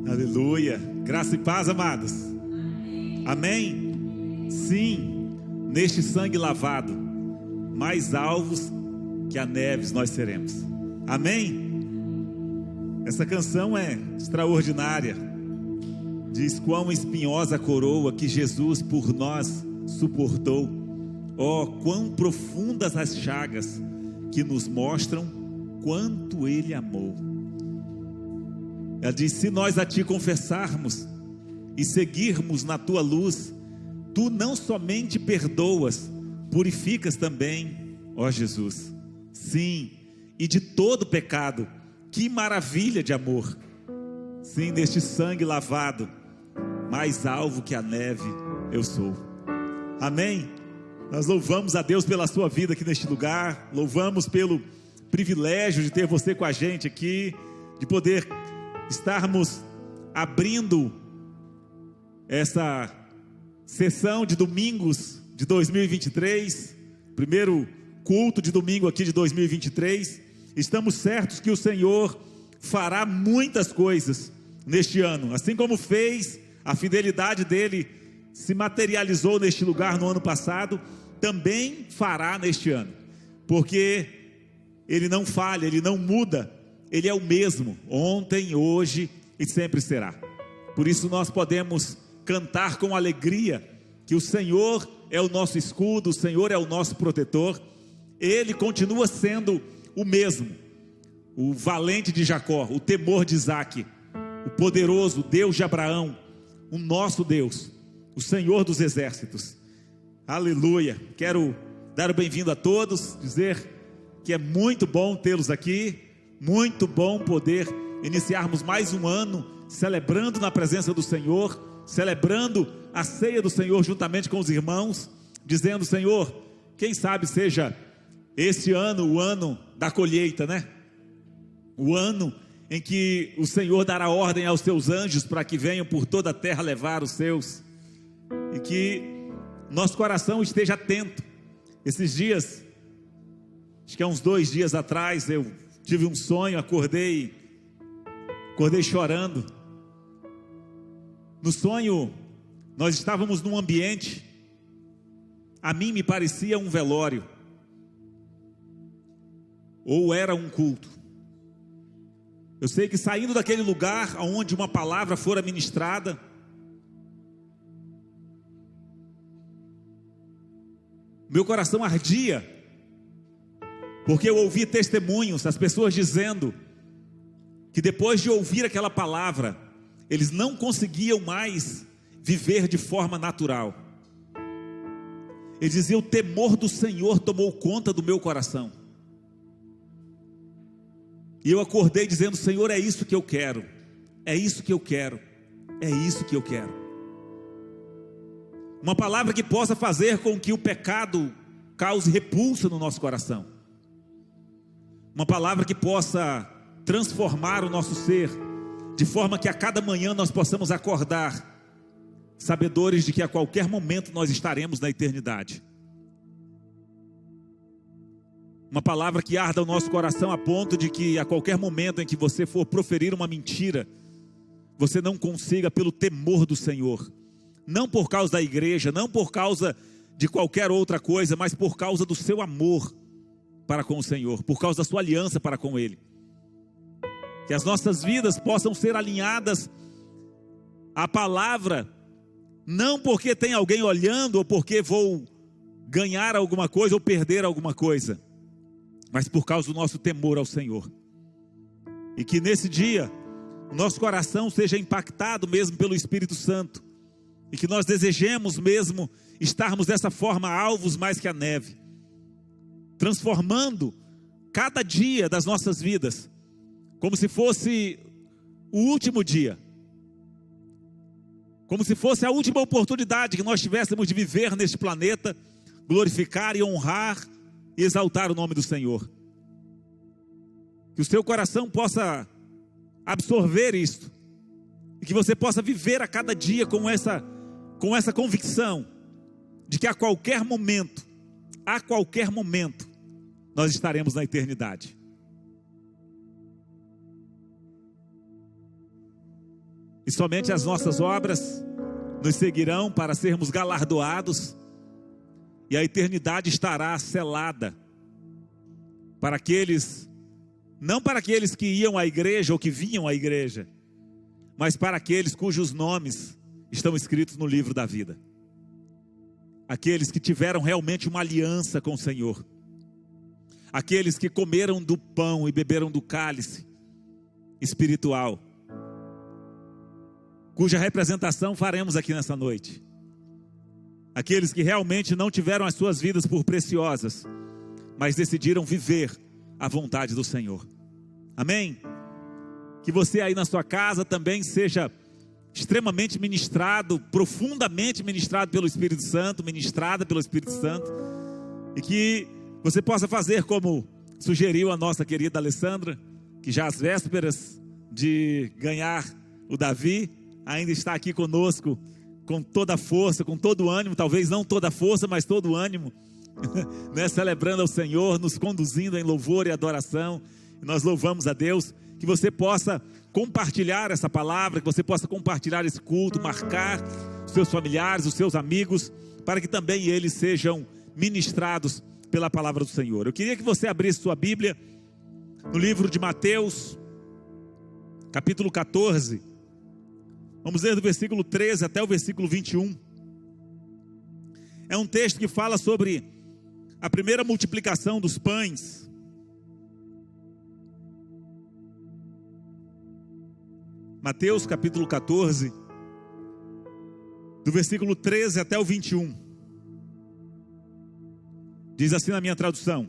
Aleluia, graça e paz, amados. Amém? Sim, neste sangue lavado, mais alvos que a neve nós seremos. Amém? Essa canção é extraordinária. Diz quão espinhosa a coroa que Jesus por nós suportou. Oh, quão profundas as chagas que nos mostram quanto Ele amou. Ela diz: se nós a Ti confessarmos e seguirmos na Tua luz, Tu não somente perdoas, purificas também, ó Jesus. Sim, e de todo pecado. Que maravilha de amor. Sim, neste sangue lavado, mais alvo que a neve eu sou. Amém? Nós louvamos a Deus pela sua vida aqui neste lugar. Louvamos pelo privilégio de ter você com a gente aqui, de poder estarmos abrindo essa sessão de domingos de 2023, primeiro culto de domingo aqui de 2023. Estamos certos que o Senhor fará muitas coisas neste ano, assim como fez, a fidelidade dele se materializou neste lugar no ano passado, também fará neste ano, porque ele não falha, ele não muda, ele é o mesmo, ontem, hoje e sempre será. Por isso nós podemos cantar com alegria que o Senhor é o nosso escudo, o Senhor é o nosso protetor. Ele continua sendo o mesmo, o valente de Jacó, o temor de Isaac, o poderoso Deus de Abraão, o nosso Deus, o Senhor dos exércitos. Aleluia. Quero dar o bem-vindo a todos, dizer que é muito bom tê-los aqui, muito bom poder iniciarmos mais um ano celebrando na presença do Senhor, celebrando a ceia do Senhor juntamente com os irmãos, dizendo: Senhor, quem sabe seja esse ano o ano da colheita, né? O ano em que o Senhor dará ordem aos seus anjos para que venham por toda a terra levar os seus, e que nosso coração esteja atento. Esses dias, acho que há uns 2 dias atrás, eu tive um sonho, acordei chorando. No sonho, nós estávamos num ambiente, a mim me parecia um velório, ou era um culto. Eu sei que saindo daquele lugar onde uma palavra fora ministrada, meu coração ardia, porque eu ouvi testemunhos, as pessoas dizendo que depois de ouvir aquela palavra, eles não conseguiam mais viver de forma natural. Eles diziam: o temor do Senhor tomou conta do meu coração. E eu acordei dizendo: Senhor, é isso que eu quero, é isso que eu quero, é isso que eu quero. Uma palavra que possa fazer com que o pecado cause repulsa no nosso coração. Uma palavra que possa transformar o nosso ser, de forma que a cada manhã nós possamos acordar sabedores de que a qualquer momento nós estaremos na eternidade. Uma palavra que arda o nosso coração a ponto de que a qualquer momento em que você for proferir uma mentira, você não consiga, pelo temor do Senhor, não por causa da igreja, não por causa de qualquer outra coisa, mas por causa do seu amor para com o Senhor, por causa da sua aliança para com Ele. Que as nossas vidas possam ser alinhadas à palavra, não porque tem alguém olhando, ou porque vou ganhar alguma coisa ou perder alguma coisa, mas por causa do nosso temor ao Senhor. E que nesse dia, nosso coração seja impactado mesmo pelo Espírito Santo, e que nós desejemos mesmo estarmos dessa forma alvos mais que a neve, transformando cada dia das nossas vidas, como se fosse o último dia, como se fosse a última oportunidade que nós tivéssemos de viver neste planeta, glorificar e honrar e exaltar o nome do Senhor. Que o seu coração possa absorver isto, e que você possa viver a cada dia com essa convicção de que a qualquer momento, nós estaremos na eternidade. e somente as nossas obras nos seguirão para sermos galardoados, e a eternidade estará selada para aqueles, não para aqueles que iam à igreja ou que vinham à igreja, mas para aqueles cujos nomes estão escritos no livro da vida. Aqueles que tiveram realmente uma aliança com o Senhor. Aqueles que comeram do pão e beberam do cálice espiritual, cuja representação faremos aqui nessa noite. Aqueles que realmente não tiveram as suas vidas por preciosas, mas decidiram viver a vontade do Senhor. Amém? Que você aí na sua casa também seja extremamente ministrado, profundamente ministrado pelo Espírito Santo, ministrada pelo Espírito Santo, e que você possa fazer como sugeriu a nossa querida Alessandra, que já às vésperas de ganhar o Davi, ainda está aqui conosco, com toda a força, com todo o ânimo, talvez não toda a força, mas todo o ânimo, né? Celebrando ao Senhor, nos conduzindo em louvor e adoração. E nós louvamos a Deus, que você possa compartilhar essa palavra, que você possa compartilhar esse culto, marcar os seus familiares, os seus amigos, para que também eles sejam ministrados pela palavra do Senhor. Eu queria que você abrisse sua Bíblia no livro de Mateus, capítulo 14, vamos ler do versículo 13 até o versículo 21. É um texto que fala sobre a primeira multiplicação dos pães. Mateus capítulo 14, do versículo 13 até o 21. Diz assim na minha tradução: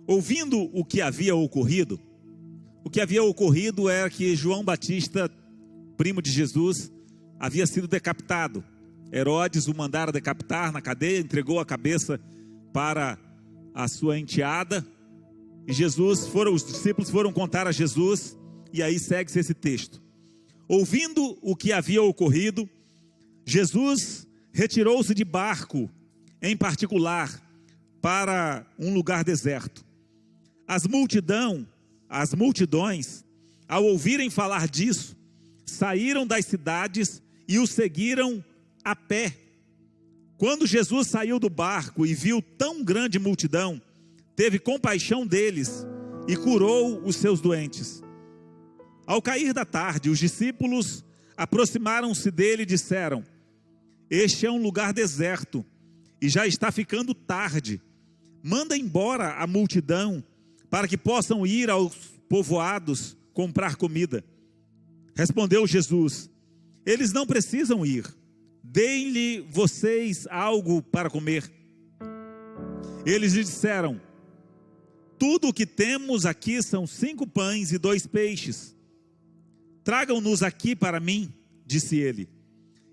ouvindo o que havia ocorrido era que João Batista, primo de Jesus, havia sido decapitado. Herodes o mandara decapitar na cadeia, entregou a cabeça para a sua enteada, e os discípulos foram contar a Jesus, e aí segue-se esse texto. Ouvindo o que havia ocorrido, Jesus retirou-se de barco, em particular, para um lugar deserto. As multidões, ao ouvirem falar disso, saíram das cidades e o seguiram a pé. Quando Jesus saiu do barco e viu tão grande multidão, teve compaixão deles e curou os seus doentes. Ao cair da tarde, os discípulos aproximaram-se dele e disseram: este é um lugar deserto e já está ficando tarde. Manda embora a multidão para que possam ir aos povoados comprar comida. Respondeu Jesus: eles não precisam ir. Deem-lhe vocês algo para comer. Eles lhe disseram: tudo o que temos aqui são 5 pães e 2 peixes. Tragam-nos aqui para mim, disse ele.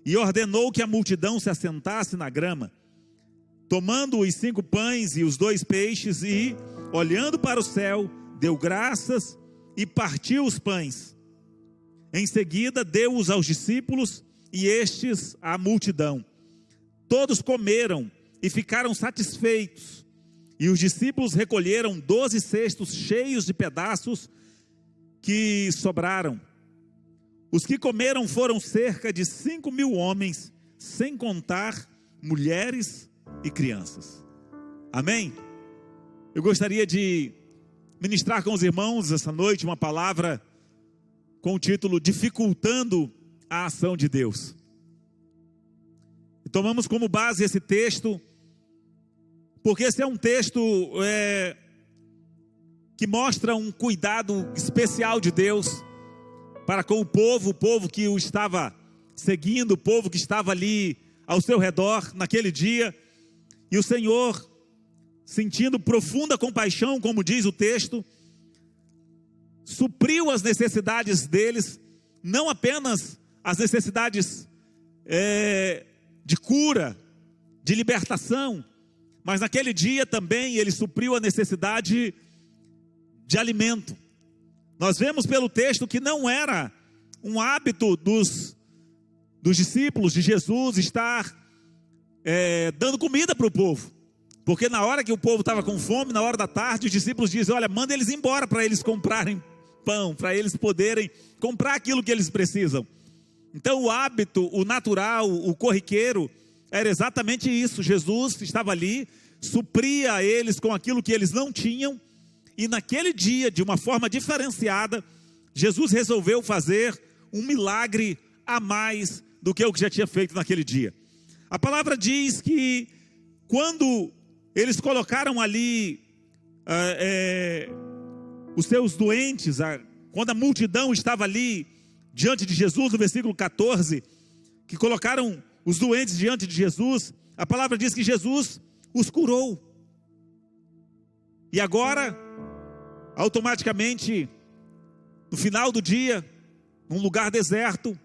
E ordenou que a multidão se assentasse na grama. Tomando os 5 pães e os 2 peixes e, olhando para o céu, deu graças e partiu os pães. Em seguida deu-os aos discípulos e estes à multidão. Todos comeram e ficaram satisfeitos. E os discípulos recolheram 12 cestos cheios de pedaços que sobraram. Os que comeram foram cerca de 5.000 homens, sem contar mulheres e crianças. Amém? Eu gostaria de ministrar com os irmãos essa noite uma palavra com o título Dificultando a Ação de Deus. E tomamos como base esse texto, porque esse é um texto que mostra um cuidado especial de Deus para com o povo que o estava seguindo, o povo que estava ali ao seu redor naquele dia. E o Senhor, sentindo profunda compaixão, como diz o texto, supriu as necessidades deles, não apenas as necessidades de cura, de libertação, mas naquele dia também ele supriu a necessidade de alimento. Nós vemos pelo texto que não era um hábito dos discípulos de Jesus estar dando comida para o povo, porque na hora que o povo estava com fome, na hora da tarde, os discípulos dizem: olha, manda eles embora para eles comprarem pão, para eles poderem comprar aquilo que eles precisam. Então o hábito, o natural, o corriqueiro, era exatamente isso. Jesus estava ali, supria eles com aquilo que eles não tinham, e naquele dia, de uma forma diferenciada, Jesus resolveu fazer um milagre a mais do que o que já tinha feito naquele dia. A palavra diz que quando eles colocaram ali os seus doentes, quando a multidão estava ali diante de Jesus, no versículo 14, que colocaram os doentes diante de Jesus, a palavra diz que Jesus os curou. E agora, automaticamente, no final do dia, num lugar deserto,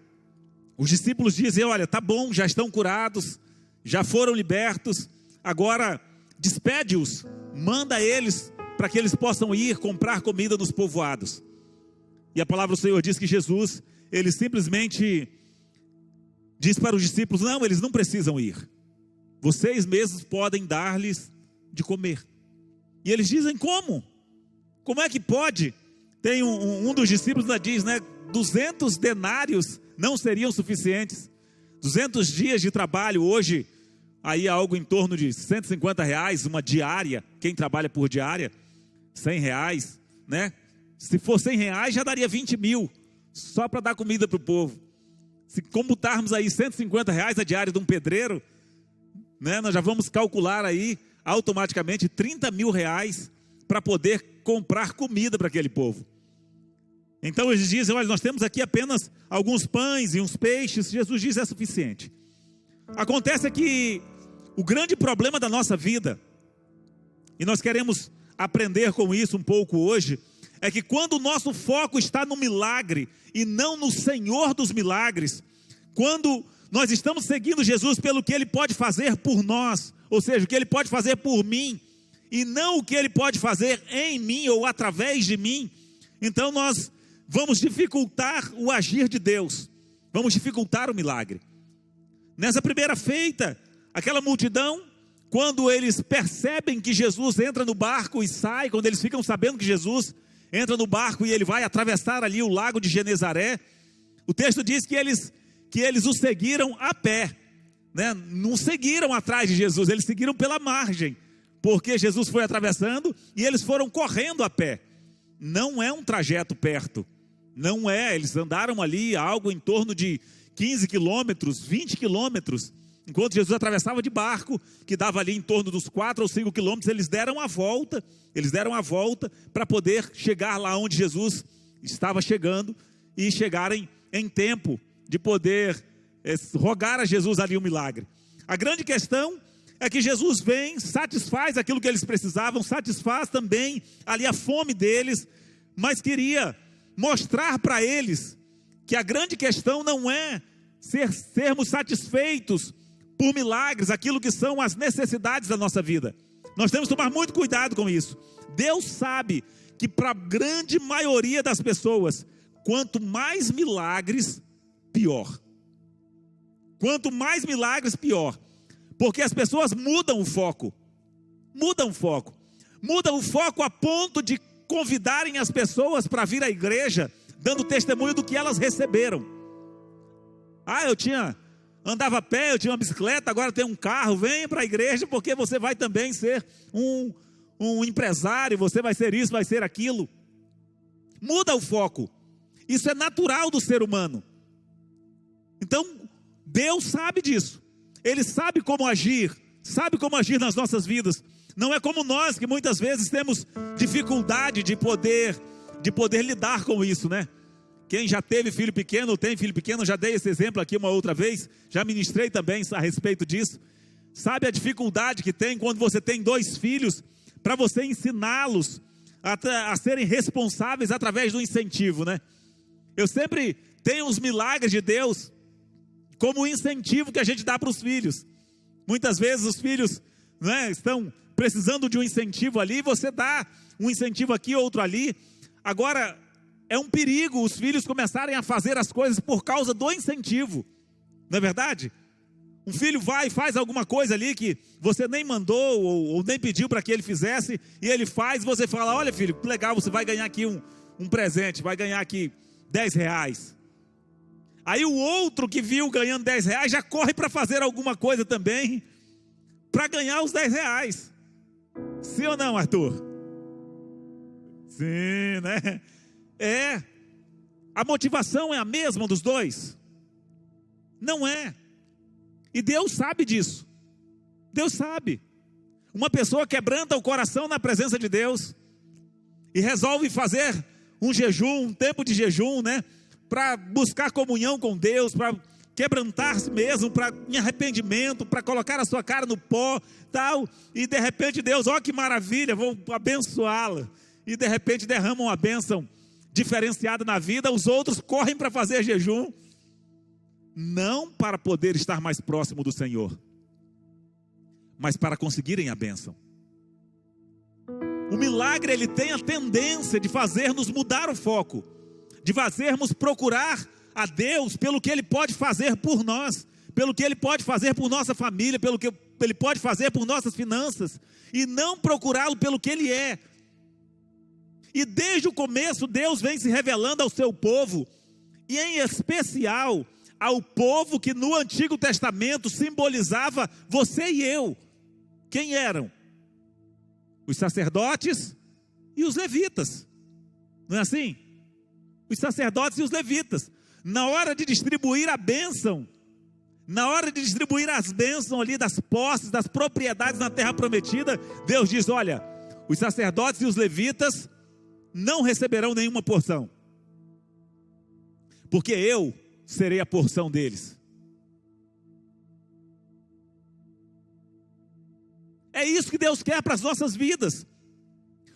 os discípulos dizem: olha, tá bom, já estão curados, já foram libertos, agora despede-os, manda eles para que eles possam ir comprar comida nos povoados. E a palavra do Senhor diz que Jesus, ele simplesmente diz para os discípulos: não, eles não precisam ir, vocês mesmos podem dar-lhes de comer. E eles dizem: como? Como é que pode? Tem um dos discípulos ainda diz, 200 denários não seriam suficientes. 200 dias de trabalho hoje, aí algo em torno de R$150, uma diária, quem trabalha por diária, R$100, né? Se for R$100 já daria 20 mil, só para dar comida para o povo. Se computarmos aí R$150 a diária de um pedreiro, né? Nós já vamos calcular aí automaticamente R$30 mil para poder comprar comida para aquele povo. Então eles dizem: olha, nós temos aqui apenas alguns pães e uns peixes. Jesus diz: é suficiente. Acontece que o grande problema da nossa vida, e nós queremos aprender com isso um pouco hoje, é que quando o nosso foco está no milagre e não no Senhor dos milagres, quando nós estamos seguindo Jesus pelo que Ele pode fazer por nós, ou seja, o que Ele pode fazer por mim, e não o que Ele pode fazer em mim ou através de mim, então nós vamos dificultar o agir de Deus, vamos dificultar o milagre. Nessa primeira feita, aquela multidão, quando eles percebem que Jesus entra no barco e sai, quando eles ficam sabendo que Jesus entra no barco e ele vai atravessar ali o lago de Genezaré, o texto diz que eles o seguiram a pé, né? Não seguiram atrás de Jesus, eles seguiram pela margem, porque Jesus foi atravessando e eles foram correndo a pé. Não é um trajeto perto, não é, eles andaram ali algo em torno de 15 quilômetros, 20 quilômetros, enquanto Jesus atravessava de barco, que dava ali em torno dos 4 ou 5 quilômetros, eles deram a volta para poder chegar lá onde Jesus estava chegando, e chegarem em tempo de poder rogar a Jesus ali um milagre. A grande questão é que Jesus vem, satisfaz aquilo que eles precisavam, satisfaz também ali a fome deles, mas queria mostrar para eles que a grande questão não é sermos satisfeitos por milagres, aquilo que são as necessidades da nossa vida. Nós temos que tomar muito cuidado com isso. Deus sabe que para a grande maioria das pessoas, quanto mais milagres, pior. Quanto mais milagres, pior. Porque as pessoas mudam o foco a ponto de convidarem as pessoas para vir à igreja, dando testemunho do que elas receberam. Andava a pé, eu tinha uma bicicleta, agora tenho um carro. Venha para a igreja, porque você vai também ser um empresário, você vai ser isso, vai ser aquilo. Muda o foco. Isso é natural do ser humano. Então, Deus sabe disso. Ele sabe como agir nas nossas vidas. Não é como nós, que muitas vezes temos dificuldade de poder lidar com isso, né? Quem já teve filho pequeno ou tem filho pequeno, já dei esse exemplo aqui uma outra vez, já ministrei também a respeito disso. Sabe a dificuldade que tem quando você tem 2 filhos, para você ensiná-los a serem responsáveis através do incentivo, né? Eu sempre tenho os milagres de Deus como um incentivo que a gente dá para os filhos. Muitas vezes os filhos, né, estão precisando de um incentivo ali, você dá um incentivo aqui, outro ali. Agora, é um perigo os filhos começarem a fazer as coisas por causa do incentivo, não é verdade? Um filho vai e faz alguma coisa ali que você nem mandou ou nem pediu para que ele fizesse, e ele faz, e você fala: olha filho, que legal, você vai ganhar aqui um um presente, vai ganhar aqui R$10. Aí o outro que viu ganhando R$10 já corre para fazer alguma coisa também, para ganhar os R$10. Sim ou não, Arthur? Sim, né? A motivação é a mesma dos dois? Não é. E Deus sabe disso. Deus sabe. Uma pessoa quebranta o coração na presença de Deus e resolve fazer um jejum, um tempo de jejum, né? Para buscar comunhão com Deus, para quebrantar-se mesmo, para em arrependimento, para colocar a sua cara no pó, tal. E de repente Deus, ó que maravilha, vou abençoá-la. E de repente derrama uma bênção diferenciada na vida, os outros correm para fazer jejum, não para poder estar mais próximo do Senhor, mas para conseguirem a bênção. O milagre, ele tem a tendência de fazer-nos mudar o foco, de fazermos procurar a Deus pelo que Ele pode fazer por nós, pelo que Ele pode fazer por nossa família, pelo que Ele pode fazer por nossas finanças, e não procurá-lo pelo que Ele é. E desde o começo Deus vem se revelando ao seu povo, e em especial ao povo que no Antigo Testamento simbolizava você e eu. Quem eram? Os sacerdotes e os levitas. Não é assim? Os sacerdotes e os levitas. Na hora de distribuir a bênção, na hora de distribuir as bênçãos ali das posses, das propriedades na terra prometida, Deus diz, olha, os sacerdotes e os levitas não receberão nenhuma porção, porque eu serei a porção deles. É isso que Deus quer para as nossas vidas.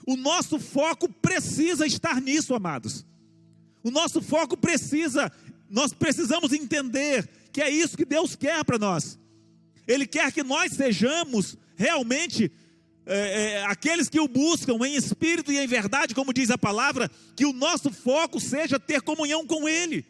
O nosso foco precisa estar nisso, amados. O nosso foco nós precisamos entender que é isso que Deus quer para nós. Ele quer que nós sejamos realmente aqueles que o buscam em espírito e em verdade, como diz a palavra, que o nosso foco seja ter comunhão com Ele,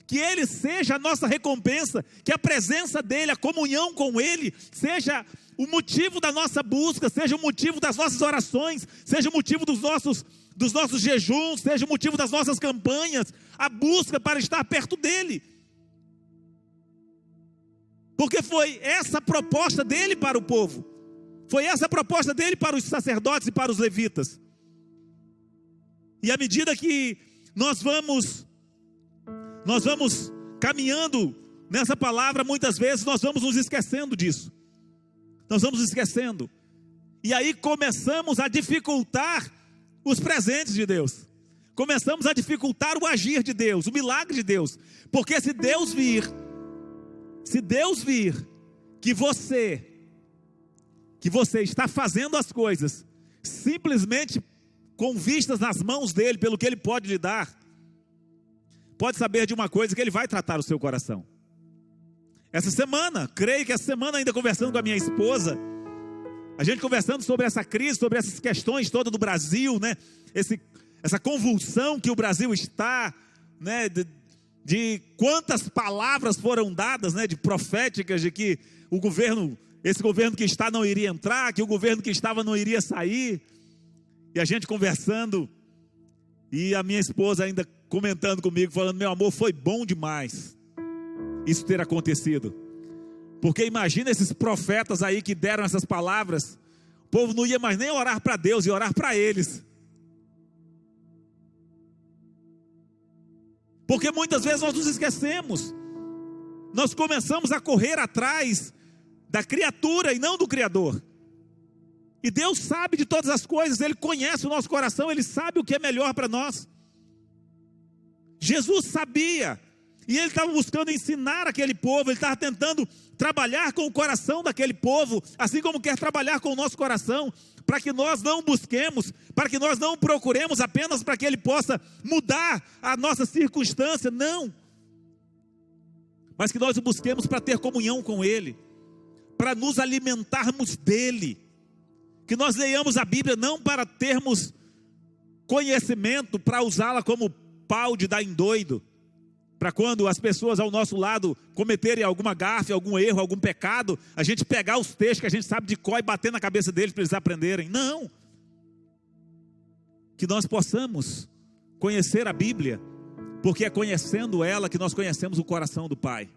que Ele seja a nossa recompensa, que a presença dEle, a comunhão com Ele, seja o motivo da nossa busca, seja o motivo das nossas orações, seja o motivo dos nossos jejuns, seja o motivo das nossas campanhas, a busca para estar perto dEle. Porque foi essa a proposta dEle para o povo, foi essa a proposta dEle para os sacerdotes e para os levitas. E à medida que nós vamos caminhando nessa palavra, muitas vezes nós vamos nos esquecendo disso. Nós vamos esquecendo. E aí começamos a dificultar os presentes de Deus. Começamos a dificultar o agir de Deus, o milagre de Deus. Porque se Deus vir que você está fazendo as coisas simplesmente com vistas nas mãos dele, pelo que ele pode lhe dar, pode saber de uma coisa, que ele vai tratar o seu coração. Essa semana, creio que essa semana ainda conversando com a minha esposa, a gente conversando sobre essa crise, sobre essas questões todas do Brasil, né? Essa convulsão que o Brasil está, né? De quantas palavras foram dadas, né? De proféticas, de que esse governo que está não iria entrar, que o governo que estava não iria sair. E a gente conversando, e a minha esposa ainda comentando comigo, falando, meu amor, foi bom demais isso ter acontecido, porque imagina esses profetas aí que deram essas palavras, o povo não ia mais nem orar para Deus, ia orar para eles, porque muitas vezes nós nos esquecemos, nós começamos a correr atrás da criatura e não do Criador, e Deus sabe de todas as coisas, Ele conhece o nosso coração, Ele sabe o que é melhor para nós. Jesus sabia, e Ele estava buscando ensinar aquele povo, Ele estava tentando trabalhar com o coração daquele povo, assim como quer trabalhar com o nosso coração, para que nós não busquemos, para que nós não procuremos apenas para que Ele possa mudar a nossa circunstância, não, mas que nós o busquemos para ter comunhão com Ele, para nos alimentarmos dEle, que nós leiamos a Bíblia não para termos conhecimento, para usá-la como pau de dar em doido, para quando as pessoas ao nosso lado cometerem alguma gafe, algum erro, algum pecado, a gente pegar os textos que a gente sabe de cor e bater na cabeça deles para eles aprenderem. Não, que nós possamos conhecer a Bíblia, porque é conhecendo ela que nós conhecemos o coração do Pai,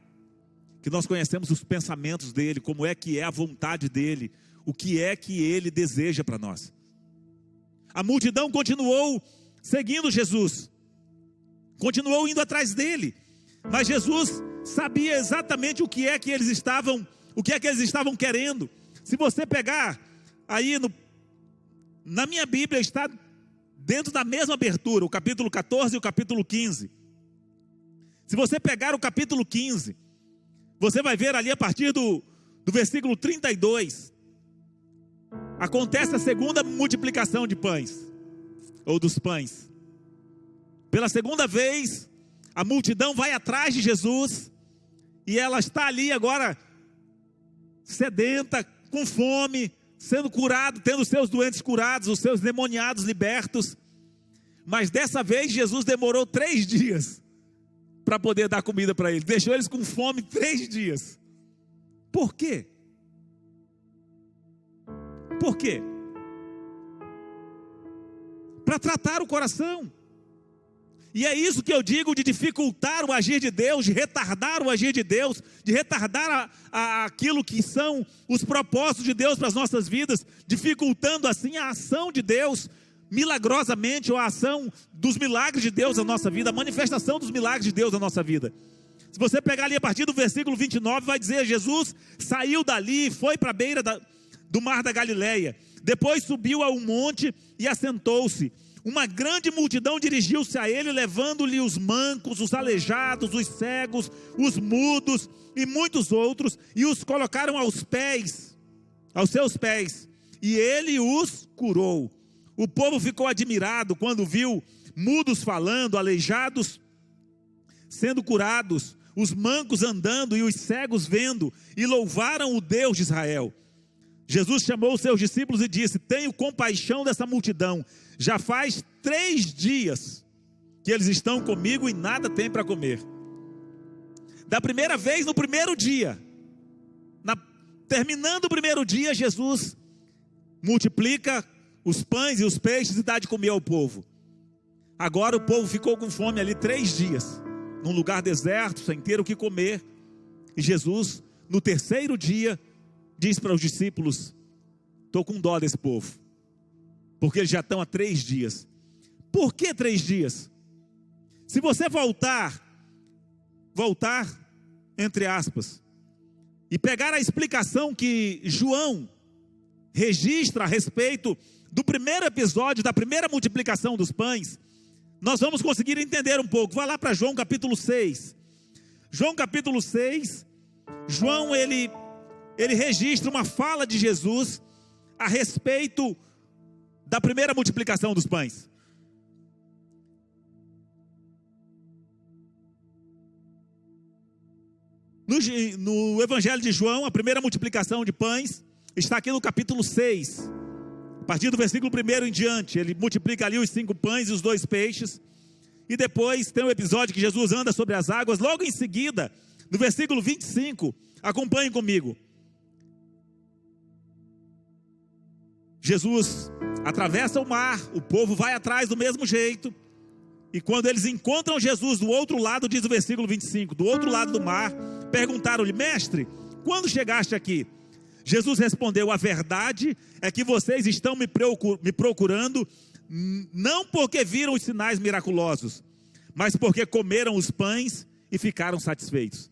que nós conhecemos os pensamentos dele, como é que é a vontade dele, o que é que ele deseja para nós. A multidão continuou seguindo Jesus, continuou indo atrás dele, mas Jesus sabia exatamente o que é que eles estavam querendo. Se você pegar aí na minha Bíblia, está dentro da mesma abertura, o capítulo 14 e o capítulo 15. Se você pegar o capítulo 15, você vai ver ali a partir do versículo 32, acontece a segunda multiplicação de pães, ou dos pães. Pela segunda vez, a multidão vai atrás de Jesus, e ela está ali agora, sedenta, com fome, sendo curado, tendo os seus doentes curados, os seus demoniados libertos. Mas dessa vez Jesus demorou 3 dias para poder dar comida para eles, deixou eles com fome 3 dias. Por quê? Por quê? Para tratar o coração. E é isso que eu digo de dificultar o agir de Deus, de retardar o agir de Deus, de retardar aquilo que são os propósitos de Deus para as nossas vidas, dificultando assim a ação de Deus, milagrosamente, ou a ação dos milagres de Deus na nossa vida, a manifestação dos milagres de Deus na nossa vida. Se você pegar ali a partir do versículo 29, vai dizer: Jesus saiu dali e foi para a beira do mar da Galileia, depois subiu a um monte e assentou-se. Uma grande multidão dirigiu-se a ele, levando-lhe os mancos, os aleijados, os cegos, os mudos e muitos outros, e os colocaram aos seus pés, e ele os curou. O povo ficou admirado quando viu mudos falando, aleijados sendo curados, os mancos andando e os cegos vendo, e louvaram o Deus de Israel. Jesus chamou os seus discípulos e disse: tenho compaixão dessa multidão, já faz 3 dias que eles estão comigo e nada têm para comer. Da primeira vez, no primeiro dia, terminando o primeiro dia, Jesus multiplica os pães e os peixes e dá de comer ao povo. Agora o povo ficou com fome ali 3 dias, num lugar deserto, sem ter o que comer. E Jesus, no terceiro dia, diz para os discípulos: estou com dó desse povo, porque eles já estão há 3 dias. Por que 3 dias? Se você voltar, entre aspas, e pegar a explicação que João registra a respeito do primeiro episódio, da primeira multiplicação dos pães, nós vamos conseguir entender um pouco. Vai lá para João capítulo 6. João capítulo 6, João ele registra uma fala de Jesus a respeito da primeira multiplicação dos pães. No Evangelho de João, a primeira multiplicação de pães está aqui no capítulo 6, a partir do versículo 1 em diante. Ele multiplica ali os 5 pães e os 2 peixes, e depois tem o episódio que Jesus anda sobre as águas. Logo em seguida, no versículo 25, acompanhem comigo. Jesus atravessa o mar, o povo vai atrás do mesmo jeito, e quando eles encontram Jesus do outro lado, diz o versículo 25, do outro lado do mar, perguntaram-lhe: mestre, quando chegaste aqui? Jesus respondeu: a verdade é que vocês estão me procurando, não porque viram os sinais miraculosos, mas porque comeram os pães e ficaram satisfeitos.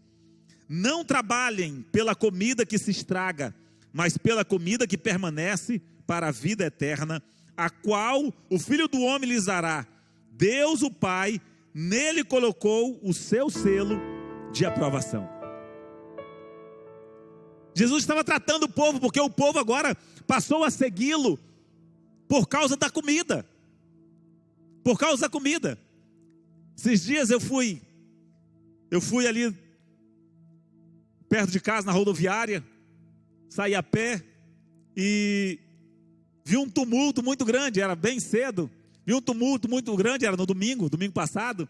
Não trabalhem pela comida que se estraga, mas pela comida que permanece para a vida eterna, a qual o Filho do Homem lhes dará. Deus, o Pai, nele colocou o seu selo de aprovação. Jesus estava tratando o povo, porque o povo agora passou a segui-lo por causa da comida. Por causa da comida. Esses dias eu fui ali perto de casa, na rodoviária, saí a pé e vi um tumulto muito grande, era bem cedo, vi um tumulto muito grande, era no domingo passado,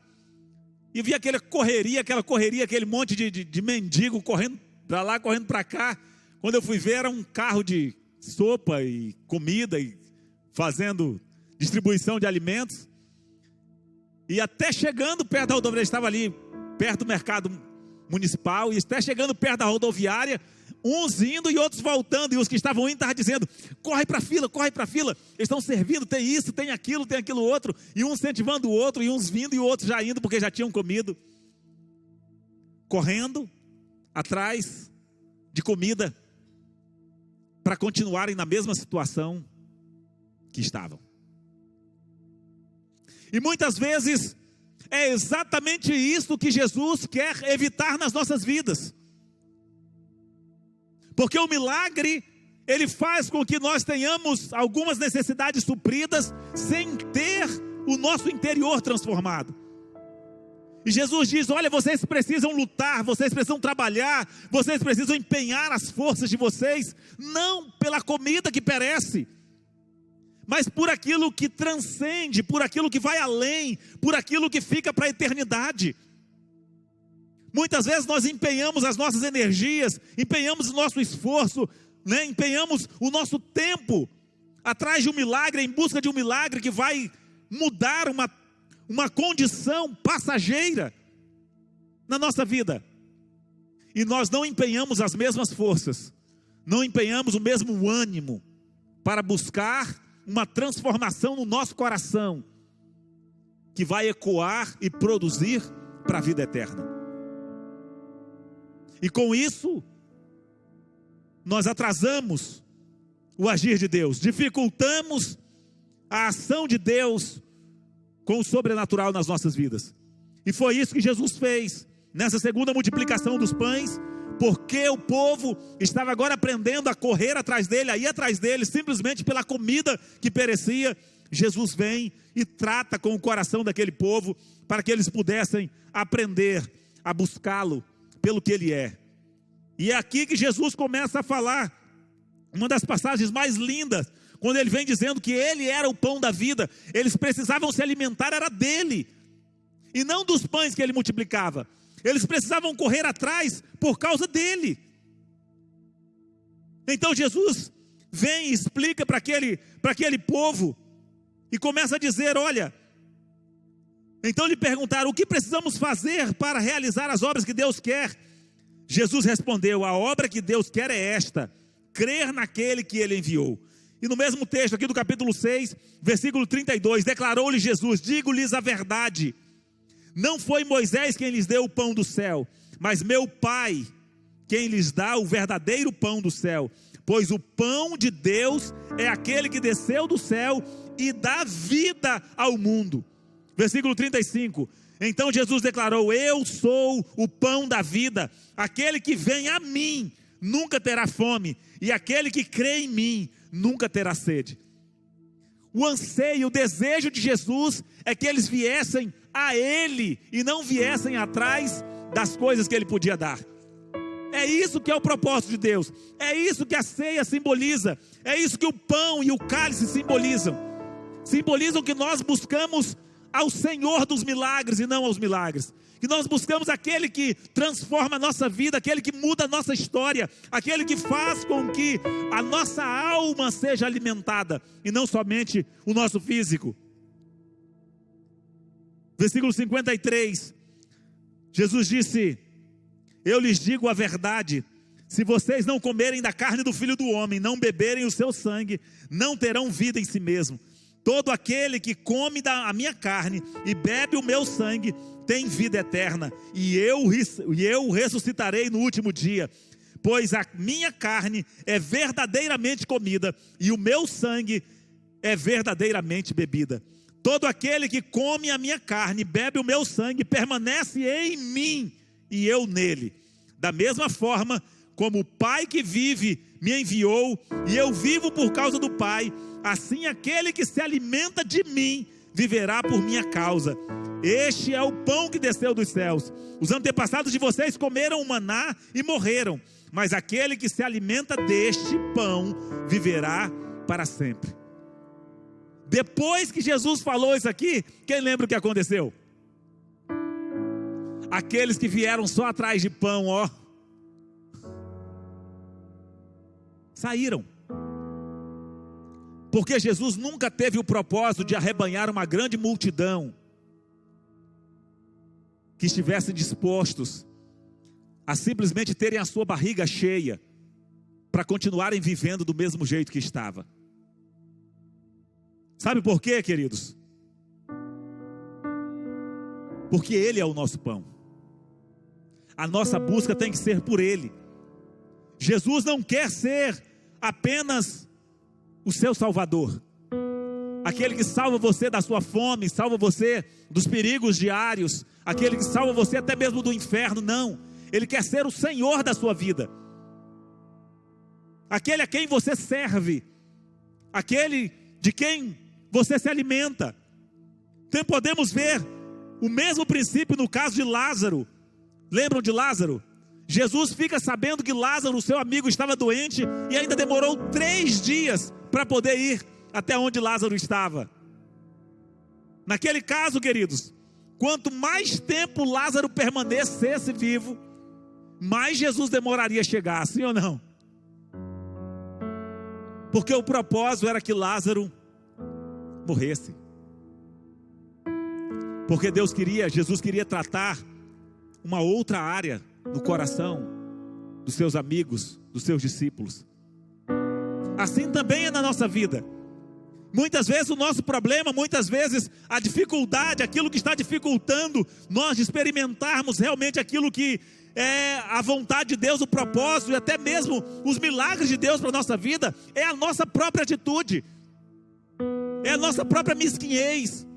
e vi aquela correria, aquele monte de mendigo correndo para lá, correndo para cá. Quando eu fui ver, era um carro de sopa e comida, e fazendo distribuição de alimentos. E até chegando perto da rodoviária, estava ali perto do mercado municipal, e até chegando perto da rodoviária, uns indo e outros voltando, e os que estavam indo estavam dizendo: corre para a fila, corre para a fila, eles estão servindo, tem isso, tem aquilo outro, e um incentivando o outro, e uns vindo e outros já indo, porque já tinham comido, correndo atrás de comida, para continuarem na mesma situação que estavam. E muitas vezes é exatamente isso que Jesus quer evitar nas nossas vidas. Porque o milagre, ele faz com que nós tenhamos algumas necessidades supridas, sem ter o nosso interior transformado. E Jesus diz: olha, vocês precisam lutar, vocês precisam trabalhar, vocês precisam empenhar as forças de vocês, não pela comida que perece, mas por aquilo que transcende, por aquilo que vai além, por aquilo que fica para a eternidade. Muitas vezes nós empenhamos as nossas energias, empenhamos o nosso esforço, empenhamos o nosso tempo atrás de um milagre, em busca de um milagre que vai mudar uma condição passageira na nossa vida. E nós não empenhamos as mesmas forças, não empenhamos o mesmo ânimo para buscar uma transformação no nosso coração, que vai ecoar e produzir para a vida eterna. E com isso, nós atrasamos o agir de Deus, dificultamos a ação de Deus com o sobrenatural nas nossas vidas. E foi isso que Jesus fez nessa segunda multiplicação dos pães, porque o povo estava agora aprendendo a correr atrás dele, a ir atrás dele, simplesmente pela comida que perecia. Jesus vem e trata com o coração daquele povo, para que eles pudessem aprender a buscá-lo pelo que ele é. E é aqui que Jesus começa a falar, uma das passagens mais lindas, quando ele vem dizendo que ele era o pão da vida. Eles precisavam se alimentar, era dele, e não dos pães que ele multiplicava. Eles precisavam correr atrás por causa dele. Então Jesus vem e explica para aquele povo, e começa a dizer: olha, então lhe perguntaram: o que precisamos fazer para realizar as obras que Deus quer? Jesus respondeu: a obra que Deus quer é esta, crer naquele que ele enviou. E no mesmo texto aqui do capítulo 6, versículo 32, declarou-lhe Jesus: digo-lhes a verdade, não foi Moisés quem lhes deu o pão do céu, mas meu Pai quem lhes dá o verdadeiro pão do céu. Pois o pão de Deus é aquele que desceu do céu e dá vida ao mundo. Versículo 35, então Jesus declarou: eu sou o pão da vida, aquele que vem a mim nunca terá fome, e aquele que crê em mim nunca terá sede. O anseio, o desejo de Jesus é que eles viessem a ele e não viessem atrás das coisas que ele podia dar. É isso que é o propósito de Deus, é isso que a ceia simboliza, é isso que o pão e o cálice simbolizam que nós buscamos ao Senhor dos milagres e não aos milagres, que nós buscamos aquele que transforma a nossa vida, aquele que muda a nossa história, aquele que faz com que a nossa alma seja alimentada e não somente o nosso físico. Versículo 53, Jesus disse: eu lhes digo a verdade, se vocês não comerem da carne do Filho do Homem, não beberem o seu sangue, não terão vida em si mesmo. Todo aquele que come da minha carne e bebe o meu sangue tem vida eterna, e eu ressuscitarei no último dia. Pois a minha carne é verdadeiramente comida, e o meu sangue é verdadeiramente bebida. Todo aquele que come a minha carne e bebe o meu sangue permanece em mim e eu nele. Da mesma forma como o Pai que vive me enviou e eu vivo por causa do Pai, assim aquele que se alimenta de mim viverá por minha causa. Este é o pão que desceu dos céus. Os antepassados de vocês comeram o maná e morreram, mas aquele que se alimenta deste pão viverá para sempre. Depois que Jesus falou isso aqui, quem lembra o que aconteceu? Aqueles que vieram só atrás de pão, saíram. Porque Jesus nunca teve o propósito de arrebanhar uma grande multidão que estivessem dispostos a simplesmente terem a sua barriga cheia, para continuarem vivendo do mesmo jeito que estava. Sabe por quê, queridos? Porque Ele é o nosso pão. A nossa busca tem que ser por Ele. Jesus não quer ser apenas o seu Salvador, aquele que salva você da sua fome, salva você dos perigos diários, aquele que salva você até mesmo do inferno. Não, Ele quer ser o Senhor da sua vida, aquele a quem você serve, aquele de quem você se alimenta. Então podemos ver o mesmo princípio no caso de Lázaro. Lembram de Lázaro? Jesus fica sabendo que Lázaro, o seu amigo, estava doente, e ainda demorou 3 dias para poder ir até onde Lázaro estava. Naquele caso, queridos, quanto mais tempo Lázaro permanecesse vivo, mais Jesus demoraria a chegar, sim ou não? Porque o propósito era que Lázaro morresse. Porque Jesus queria tratar uma outra área no coração dos seus amigos, dos seus discípulos. Assim também é na nossa vida. Muitas vezes o nosso problema, muitas vezes a dificuldade, aquilo que está dificultando nós de experimentarmos realmente aquilo que é a vontade de Deus, o propósito e até mesmo os milagres de Deus para a nossa vida, é a nossa própria atitude, é a nossa própria mesquinhez,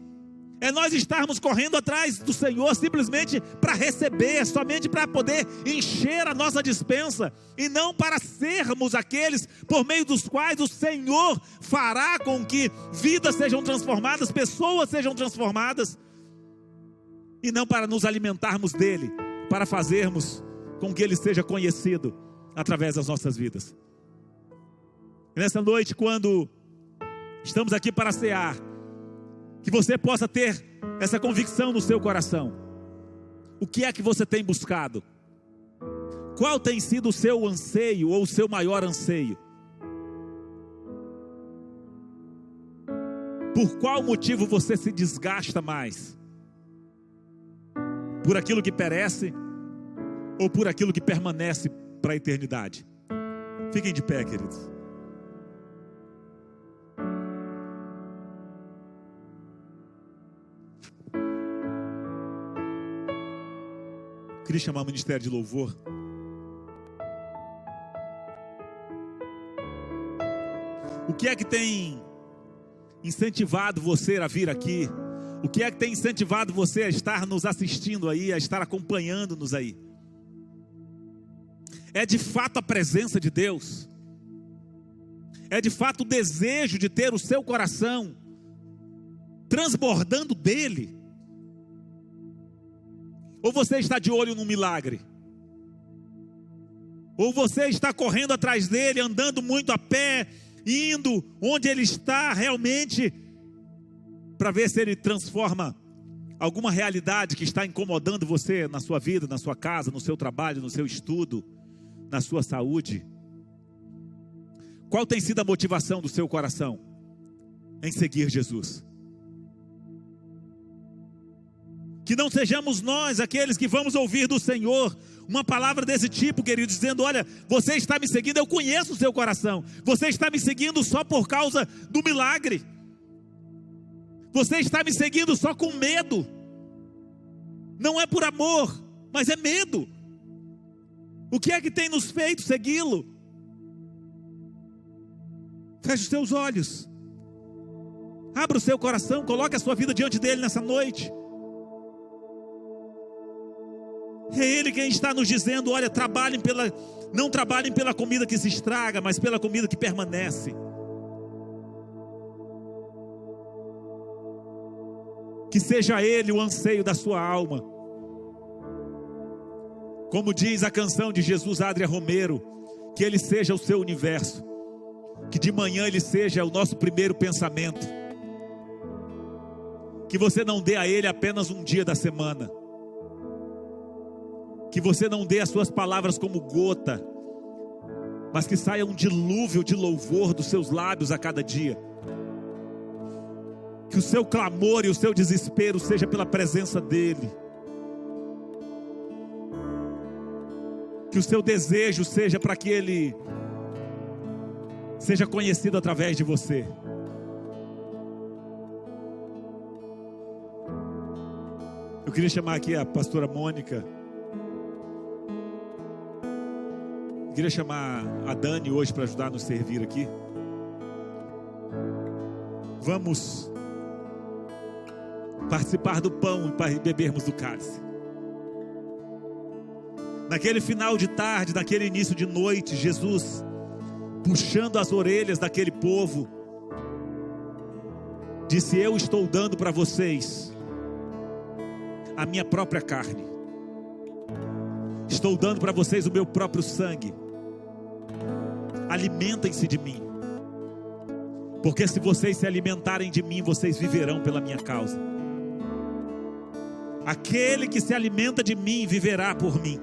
é nós estarmos correndo atrás do Senhor simplesmente para receber, somente para poder encher a nossa despensa, e não para sermos aqueles por meio dos quais o Senhor fará com que vidas sejam transformadas, pessoas sejam transformadas, e não para nos alimentarmos dele, para fazermos com que ele seja conhecido através das nossas vidas. E nessa noite, quando estamos aqui para cear, que você possa ter essa convicção no seu coração. O que é que você tem buscado? Qual tem sido o seu anseio ou o seu maior anseio? Por qual motivo você se desgasta mais? Por aquilo que perece ou por aquilo que permanece para a eternidade? Fiquem de pé, queridos. Queria chamar o ministério de louvor. O que é que tem incentivado você a vir aqui? O que é que tem incentivado você a estar nos assistindo aí, a estar acompanhando-nos aí? É de fato a presença de Deus? É de fato o desejo de ter o seu coração transbordando dele? Ou você está de olho num milagre? Ou você está correndo atrás dele, andando muito a pé, indo onde ele está realmente, para ver se ele transforma alguma realidade que está incomodando você na sua vida, na sua casa, no seu trabalho, no seu estudo, na sua saúde? Qual tem sido a motivação do seu coração em seguir Jesus? Que não sejamos nós aqueles que vamos ouvir do Senhor uma palavra desse tipo, querido, dizendo: olha, você está me seguindo, eu conheço o seu coração, você está me seguindo só por causa do milagre, você está me seguindo só com medo. Não é por amor, mas é medo. O que é que tem nos feito segui-lo? Feche os seus olhos, abra o seu coração, coloque a sua vida diante dele nessa noite. É Ele quem está nos dizendo: olha, não trabalhem pela comida que se estraga, mas pela comida que permanece. Que seja Ele o anseio da sua alma. Como diz a canção de Jesus Adria Romero, que Ele seja o seu universo. Que de manhã Ele seja o nosso primeiro pensamento. Que você não dê a Ele apenas um dia da semana. Que você não dê as suas palavras como gota, mas que saia um dilúvio de louvor dos seus lábios a cada dia. Que o seu clamor e o seu desespero seja pela presença dEle. que o seu desejo seja para que Ele seja conhecido através de você. Eu queria chamar aqui a pastora Mônica. Eu queria chamar a Dani hoje para ajudar a nos servir aqui. Vamos participar do pão e bebermos do cálice. Naquele final de tarde, naquele início de noite, Jesus, puxando as orelhas daquele povo, disse: eu estou dando para vocês a minha própria carne, estou dando para vocês o meu próprio sangue, alimentem-se de mim, porque se vocês se alimentarem de mim, vocês viverão pela minha causa. Aquele que se alimenta de mim, viverá por mim.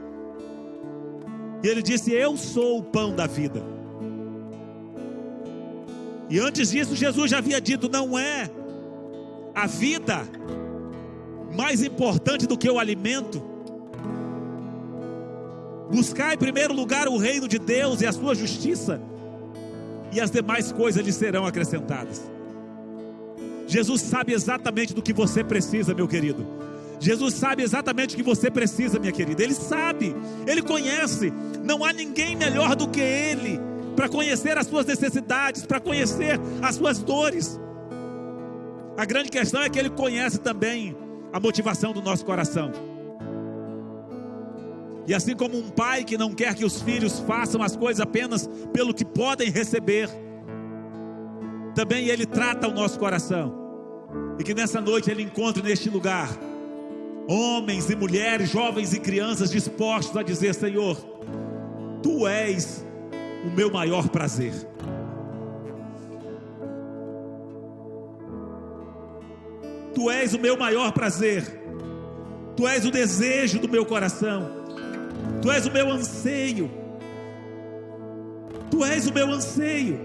E ele disse: eu sou o pão da vida. E antes disso, Jesus já havia dito: não é a vida mais importante do que o alimento. Buscai em primeiro lugar o reino de Deus e a sua justiça, e as demais coisas lhe serão acrescentadas. Jesus sabe exatamente do que você precisa, meu querido. Jesus sabe exatamente o que você precisa, minha querida. Ele sabe, Ele conhece. Não há ninguém melhor do que Ele para conhecer as suas necessidades, para conhecer as suas dores. A grande questão é que Ele conhece também a motivação do nosso coração. E assim como um pai que não quer que os filhos façam as coisas apenas pelo que podem receber, também Ele trata o nosso coração. E que nessa noite Ele encontre neste lugar homens e mulheres, jovens e crianças dispostos a dizer: Senhor, Tu és o meu maior prazer. Tu és o meu maior prazer. Tu és o desejo do meu coração. Tu és o meu anseio. Tu és o meu anseio.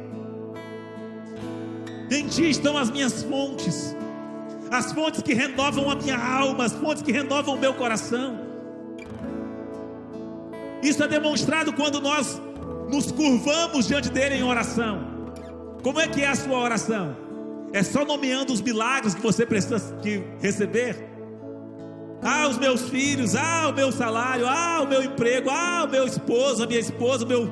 Em Ti estão as minhas fontes, as fontes que renovam a minha alma, as fontes que renovam o meu coração. Isso é demonstrado quando nós nos curvamos diante dEle em oração. Como é que é a sua oração? É só nomeando os milagres que você precisa receber? Ah, os meus filhos, ah, o meu salário, ah, o meu emprego, ah, o meu esposo, a minha esposa, o meu...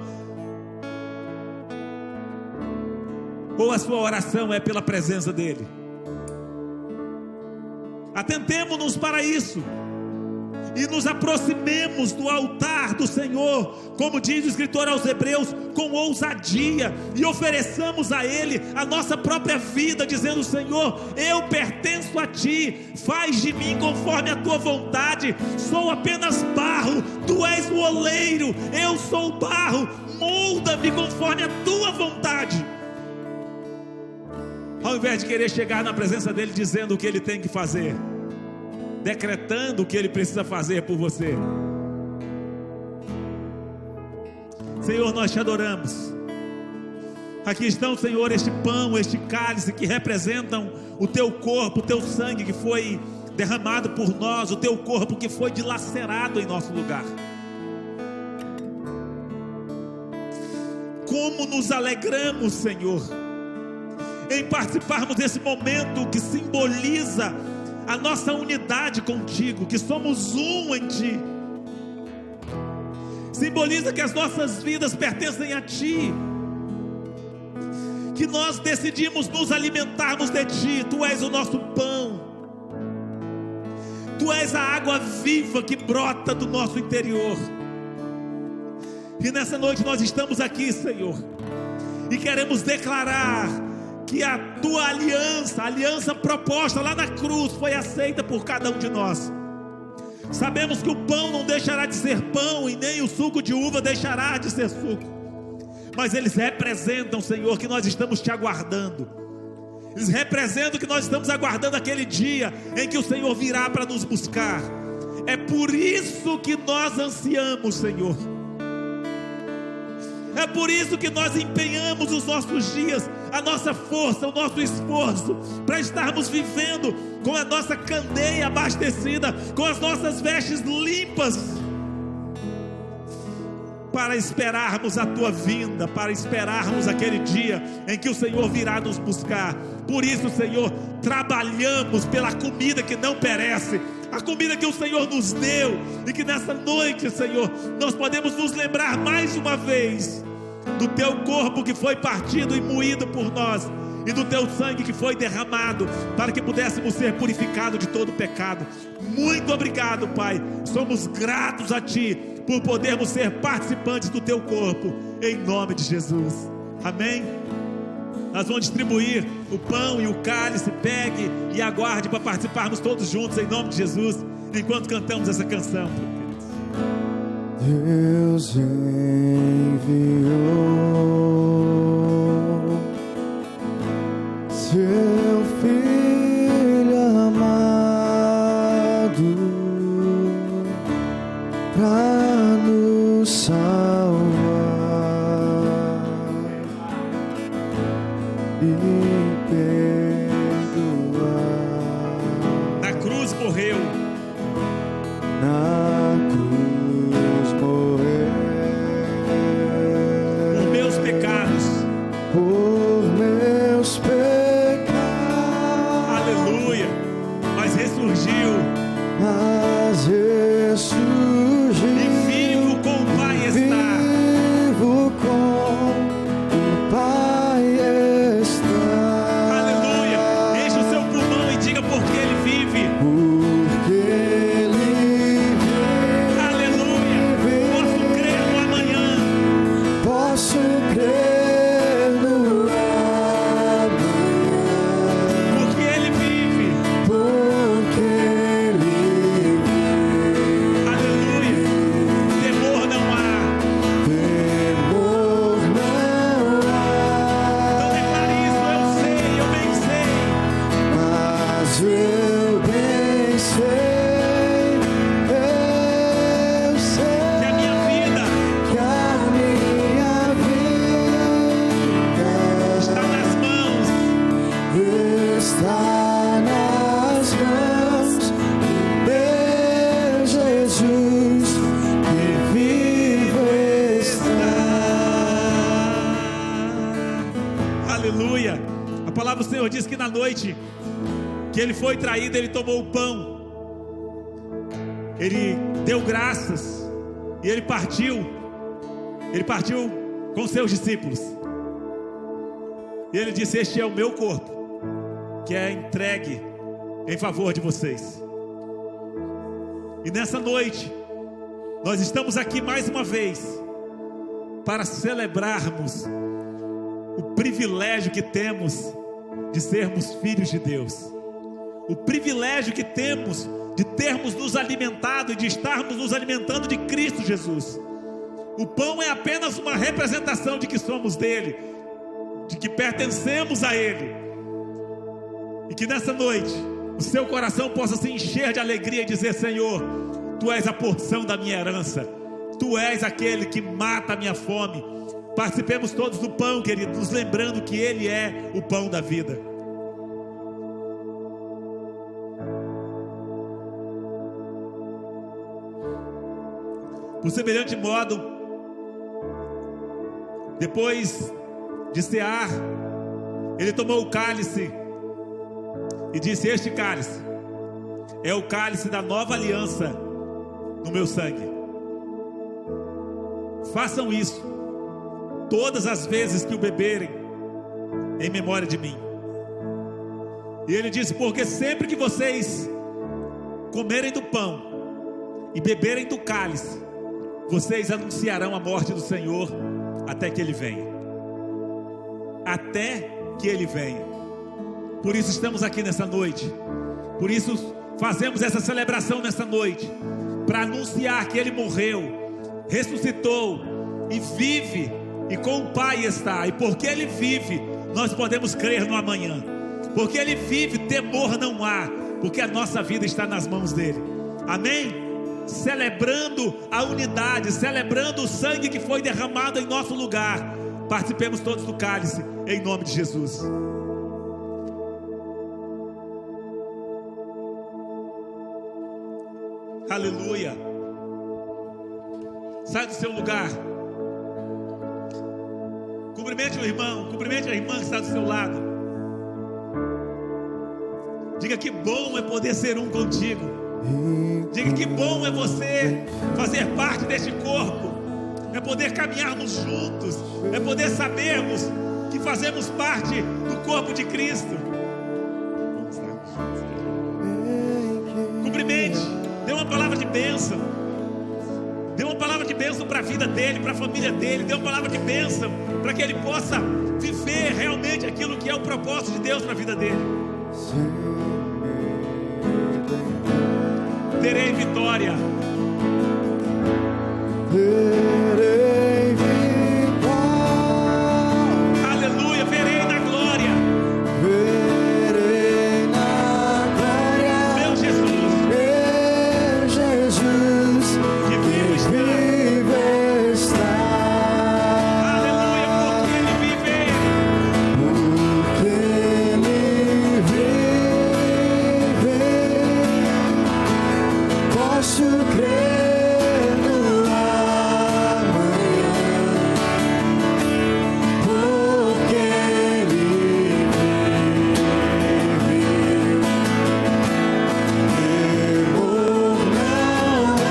Ou a sua oração é pela presença dEle? Atentemo-nos para isso e nos aproximemos do altar do Senhor, como diz o escritor aos Hebreus, com ousadia, e ofereçamos a Ele a nossa própria vida, dizendo: Senhor, eu pertenço a Ti, faz de mim conforme a Tua vontade, sou apenas barro, Tu és o oleiro, eu sou o barro, molda-me conforme a Tua vontade. Ao invés de querer chegar na presença dEle dizendo o que Ele tem que fazer, decretando o que Ele precisa fazer por você. Senhor, nós Te adoramos. Aqui estão, Senhor, este pão, este cálice que representam o Teu corpo, o Teu sangue que foi derramado por nós, o Teu corpo que foi dilacerado em nosso lugar. Como nos alegramos, Senhor, em participarmos desse momento que simboliza a nossa unidade contigo, que somos um em Ti, simboliza que as nossas vidas pertencem a Ti, que nós decidimos nos alimentarmos de Ti. Tu és o nosso pão, Tu és a água viva que brota do nosso interior. E nessa noite nós estamos aqui, Senhor, e queremos declarar que a Tua aliança, a aliança proposta lá na cruz, foi aceita por cada um de nós. Sabemos que o pão não deixará de ser pão, e nem o suco de uva deixará de ser suco, mas eles representam, Senhor, que nós estamos Te aguardando. Eles representam que nós estamos aguardando aquele dia em que o Senhor virá para nos buscar. É por isso que nós ansiamos, Senhor. É por isso que nós empenhamos os nossos dias, a nossa força, o nosso esforço, para estarmos vivendo com a nossa candeia abastecida, com as nossas vestes limpas. para esperarmos a tua vinda, para esperarmos aquele dia em que o Senhor virá nos buscar. Por isso, Senhor, trabalhamos pela comida que não perece, a comida que o Senhor nos deu, e que nessa noite, Senhor, nós podemos nos lembrar mais uma vez do teu corpo que foi partido e moído por nós, e do teu sangue que foi derramado, para que pudéssemos ser purificados de todo pecado. Muito obrigado, Pai. Somos gratos a Ti por podermos ser participantes do Teu corpo, em nome de Jesus. Amém? Nós vamos distribuir o pão e o cálice. Pegue e aguarde para participarmos todos juntos, em nome de Jesus, enquanto cantamos essa canção. Deus enviou seu Filho amado para nos salvar e perdoar. Na cruz morreu. Na cruz morreu por meus pecados. Por meus pecados. Aleluia. Mas ressurgiu. Mas ressurgiu. E vivo com o Pai está. Vivo com o Pai está. Aleluia. Enche o seu pulmão e diga porque Ele vive. Porque Ele vive. Aleluia. Posso crer no amanhã. Posso crer no amanhã. Porque Ele vive. Porque Ele vive. Aleluia. Temor não há. Temor não há. Então declare isso. Eu sei, eu bem sei. Mas eu bem sei, Que a minha vida que a minha vida está nas mãos. está nas mãos de Jesus, que vivo está. Aleluia. A palavra do Senhor diz que na noite que Ele foi traído, Ele tomou o pão, Ele deu graças e Ele partiu com seus discípulos, e Ele disse: este é o meu corpo, que é entregue em favor de vocês. E nessa noite nós estamos aqui mais uma vez para celebrarmos o privilégio que temos de sermos filhos de Deus, o privilégio que temos de termos nos alimentado e de estarmos nos alimentando de Cristo Jesus. O pão é apenas uma representação de que somos dele, de que pertencemos a Ele, e que nessa noite o seu coração possa se encher de alegria e dizer: Senhor, Tu és a porção da minha herança, Tu és aquele que mata a minha fome. Participemos todos do pão, queridos, nos lembrando que Ele é o pão da vida. Por semelhante modo, depois de cear, Ele tomou o cálice e disse: este cálice é o cálice da nova aliança no meu sangue. Façam isso todas as vezes que o beberem, em memória de mim. E Ele disse: porque sempre que vocês comerem do pão e beberem do cálice, vocês anunciarão a morte do Senhor até que Ele venha. Até que Ele venha. Por isso estamos aqui nessa noite. Por isso fazemos essa celebração nessa noite, para anunciar que Ele morreu, ressuscitou e vive, e com o Pai está. E porque Ele vive, nós podemos crer no amanhã. Porque Ele vive, temor não há, porque a nossa vida está nas mãos dEle. Amém? Celebrando a unidade, celebrando o sangue que foi derramado em nosso lugar. Participemos todos do cálice, em nome de Jesus. Aleluia. Sai do seu lugar. Cumprimente o irmão, cumprimente a irmã que está do seu lado. Diga que bom é poder ser um contigo. Diga que bom é você fazer parte deste corpo. É poder caminharmos juntos. É poder sabermos que fazemos parte do corpo de Cristo. Vamos lá. Cumprimente. Dê uma palavra de bênção. Dê uma palavra de bênção para a vida dele, para a família dele. Dê uma palavra de bênção para que ele possa viver realmente aquilo que é o propósito de Deus para a vida dele. Terei vitória. Verei vitória. Aleluia, verei na glória. Verei na glória. Meu Jesus, Meu Jesus, que vivo está. vivo está. Aleluia, porque ele vive. Porque Ele vive, posso crer no amanhã. Porque Ele vive, temor não há.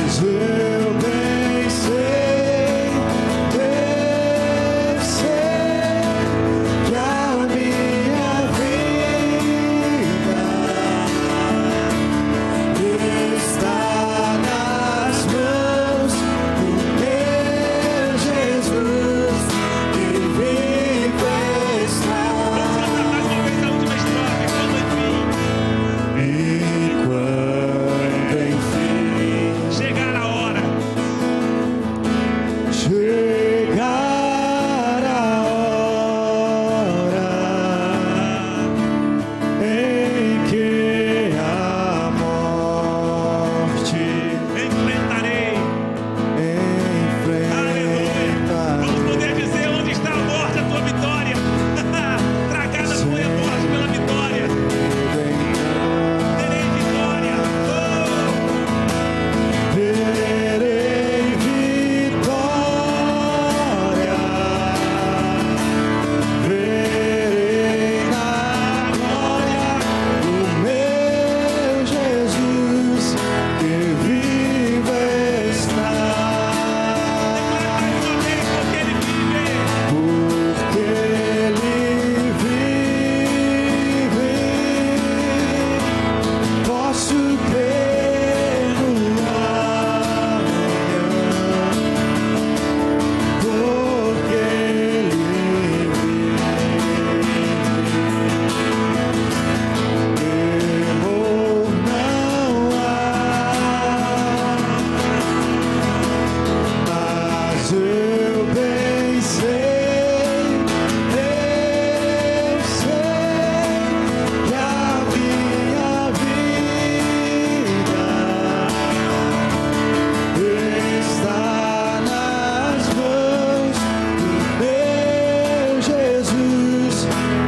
Mas eu bem sei que a minha vida está nas mãos do meu Jesus, que vive está. Vamos cantar mais uma vez a última estrofe. E quando enfim Chegar a hora. chegar a hora em que a morte Enfrentarei. Aleluia. Vamos enfrentará. poder dizer onde está a morte, a tua vitória. Tragada foi a morte pela vitória. Terei vitória. Terei vitória, verei na glória o meu Jesus, que vive está. Mais uma vez, porque ele vive. Porque Ele vive, posso crer no amanhã. Porque Ele vive, temor não há. Mas eu bem sei que a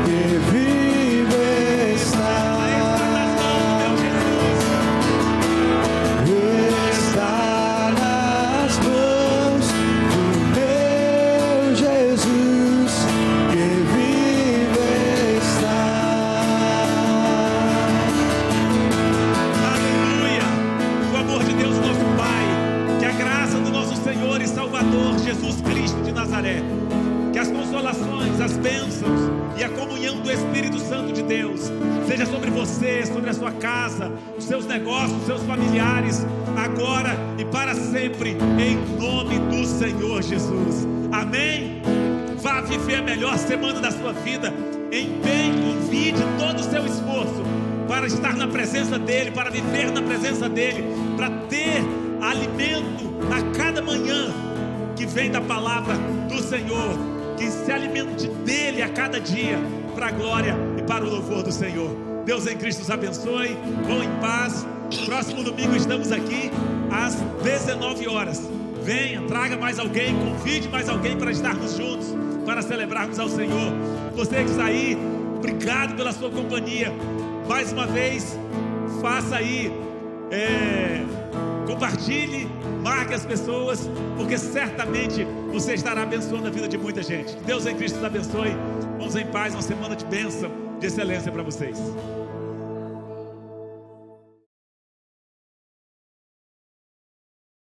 minha vida está nas mãos do meu Jesus, que vive está. Está nas mãos do meu Jesus, que vive está. Aleluia. Que o amor de Deus, nosso Pai, que a graça do nosso Senhor e Salvador Jesus Cristo de Nazaré, que as consolações, as bênçãos e a comunhão do Espírito Santo de Deus seja sobre você, sobre a sua casa, os seus negócios, os seus familiares, agora e para sempre, em nome do Senhor Jesus. Amém? Vá viver a melhor semana da sua vida. Empenhe, envide todo o seu esforço para estar na presença dEle, para viver na presença dEle, para ter alimento a cada manhã que vem da palavra do Senhor, que se alimente dEle a cada dia, para a glória e para o louvor do Senhor. Deus em Cristo os abençoe. Vão em paz. Próximo domingo estamos aqui às 19 horas. Venha, traga mais alguém, convide mais alguém para estarmos juntos, para celebrarmos ao Senhor. Você que está aí, obrigado pela sua companhia. Mais uma vez, faça aí Compartilhe, marque as pessoas, porque certamente você estará abençoando a vida de muita gente. Que Deus em Cristo os abençoe. Vamos em paz, uma semana de bênção, de excelência para vocês.